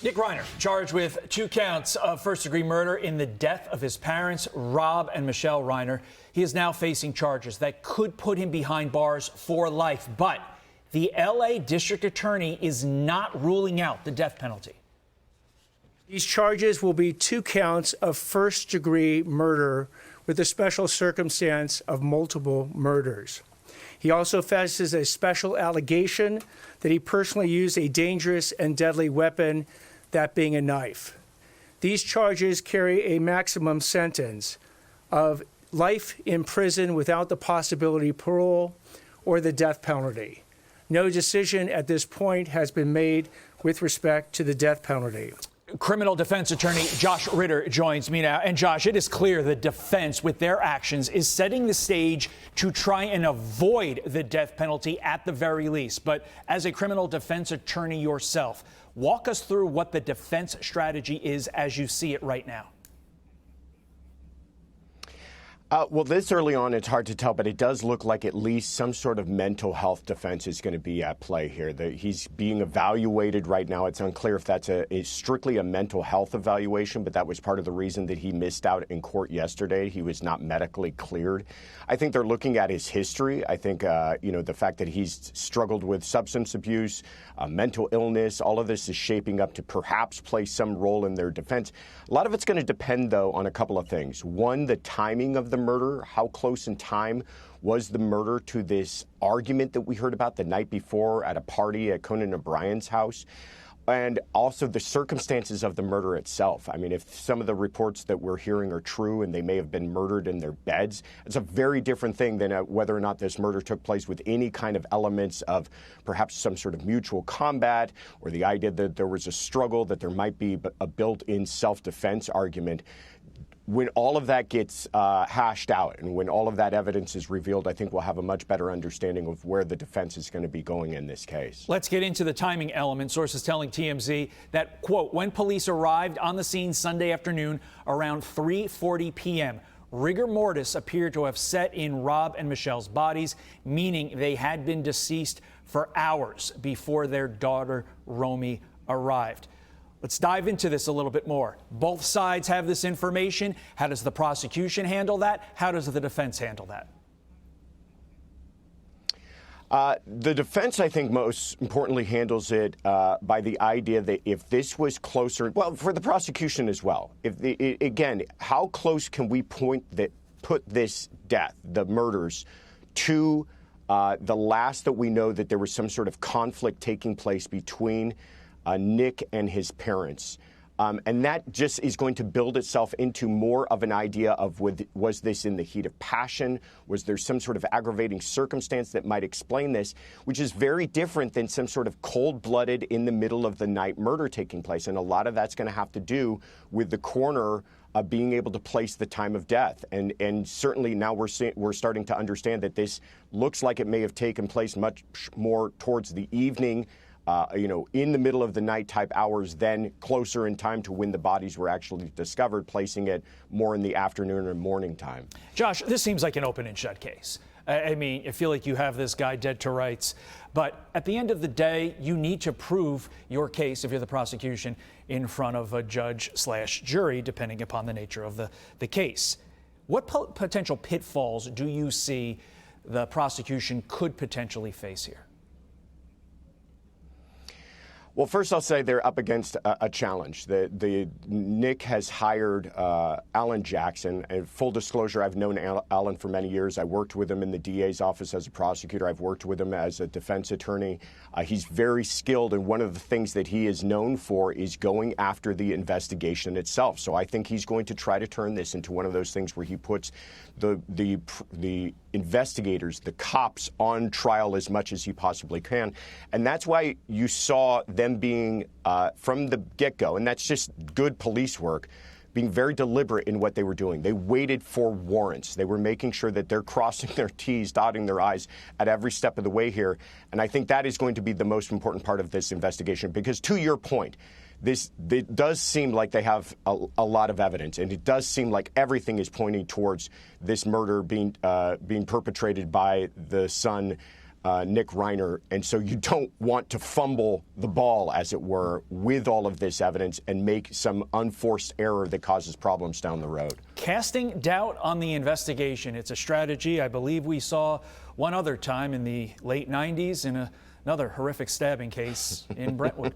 Nick Reiner, charged with 2 counts of first-degree murder in the death of his parents, Rob and Michele Reiner. He is now facing charges that could put him behind bars for life. But the L.A. District Attorney is not ruling out the death penalty. These charges will be 2 counts of first-degree murder with a special circumstance of multiple murders. He also faces a special allegation that he personally used a dangerous and deadly weapon, that being a knife. These charges carry a maximum sentence of life in prison without the possibility of parole or the death penalty. No decision at this point has been made with respect to the death penalty. Criminal defense attorney Josh Ritter joins me now. And Josh, it is clear the defense with their actions is setting the stage to try and avoid the death penalty at the very least. But as a criminal defense attorney yourself, walk us through what the defense strategy is as you see it right now. Well, this early on, it's hard to tell, but it does look like at least some sort of mental health defense is going to be at play here. He's being evaluated right now. It's unclear if that's strictly a mental health evaluation, but that was part of the reason that he missed out in court yesterday. He was not medically cleared. I think they're looking at his history. I think, the fact that he's struggled with substance abuse, mental illness, all of this is shaping up to perhaps play some role in their defense. A lot of it's going to depend, though, on a couple of things. One, the timing of the murder. How close in time was the murder to this argument that we heard about the night before at a party at Conan O'Brien's house? And also the circumstances of the murder itself. I mean, if some of the reports that we're hearing are true and they may have been murdered in their beds, it's a very different thing than whether or not this murder took place with any kind of elements of perhaps some sort of mutual combat or the idea that there was a struggle, that there might be a built-in self-defense argument. When all of that gets hashed out and when all of that evidence is revealed, I think we'll have a much better understanding of where the defense is going to be going in this case. Let's get into the timing element. Sources telling TMZ that, quote, when police arrived on the scene Sunday afternoon around 3:40 p.m., rigor mortis appeared to have set in Rob and Michele's bodies, meaning they had been deceased for hours before their daughter, Romy, arrived. Let's dive into this a little bit more. Both sides have this information. How does the prosecution handle that? How does the defense handle that? The defense, I think, most importantly handles it by the idea that if this was closer, well, for the prosecution as well, again, how close can we put this death, the murders, to the last that we know that there was some sort of conflict taking place between Nick and his parents. And that just is going to build itself into more of an idea of was this in the heat of passion? Was there some sort of aggravating circumstance that might explain this, which is very different than some sort of cold-blooded, in the middle of the night murder taking place. And a lot of that's going to have to do with the coroner being able to place the time of death. And certainly now we're starting to understand that this looks like it may have taken place much more towards the evening, in the middle of the night type hours, then closer in time to when the bodies were actually discovered, placing it more in the afternoon or morning time. Josh, this seems like an open and shut case. I mean, I feel like you have this guy dead to rights. But at the end of the day, you need to prove your case, if you're the prosecution, in front of a judge/jury, depending upon the nature of the case. What potential pitfalls do you see the prosecution could potentially face here? Well, first I'll say they're up against a challenge. Nick has hired Alan Jackson. And full disclosure, I've known Alan for many years. I worked with him in the DA's office as a prosecutor. I've worked with him as a defense attorney. He's very skilled, and one of the things that he is known for is going after the investigation itself. So I think he's going to try to turn this into one of those things where he puts the investigators, the cops, on trial as much as he possibly can. And that's why you saw them being, from the get-go, and that's just good police work, being very deliberate in what they were doing. They waited for warrants. They were making sure that they're crossing their T's, dotting their I's at every step of the way here. And I think that is going to be the most important part of this investigation, because to your point, it does seem like they have a lot of evidence, and it does seem like everything is pointing towards this murder being perpetrated by the son Nick Reiner. And so you don't want to fumble the ball, as it were, with all of this evidence and make some unforced error that causes problems down the road. Casting doubt on the investigation. It's a strategy I believe we saw one other time in the late 90s in another horrific stabbing case in Brentwood.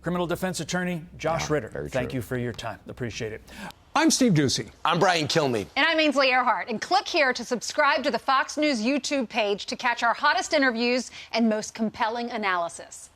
Criminal defense attorney Josh Ritter, thank you for your time. Appreciate it. I'm Steve Ducey. I'm Brian Kilmeade. And I'm Ainsley Earhart. And click here to subscribe to the Fox News YouTube page to catch our hottest interviews and most compelling analysis.